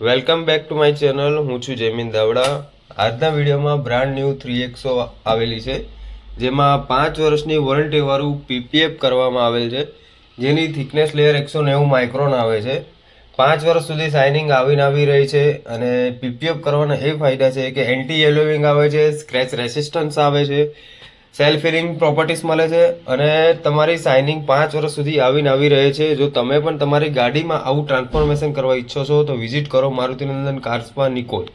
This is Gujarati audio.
Welcome back to my channel. હું છું જયમીન દાવડા. આજના વિડીયોમાં બ્રાન્ડ ન્યૂ 3XO આવેલી છે, જેમાં 5 વર્ષની વોરંટીવાળું પીપીએફ કરવામાં આવેલ છે, જેની થિકનેસ લેયર 190 માઇક્રોન આવે છે. 5 વર્ષ સુધી શાઇનિંગ આવી રહી છે. અને પીપીએફ કરવાના એ ફાયદા છે કે એન્ટી યેલોવિંગ આવે છે, સ્ક્રેચ રેસિસ્ટન્સ આવે છે, સેલ્ફ હીલિંગ પ્રોપર્ટીઝ મળે છે અને તમારી શાઇનિંગ 5 વર્ષ સુધી આવી રહે છે. જો તમે પણ તમારી ગાડીમાં આવું ટ્રાન્સફોર્મેશન કરવા ઈચ્છો છો તો વિઝિટ કરો મારુતિનંદન કાર્સમાં નિકોલ.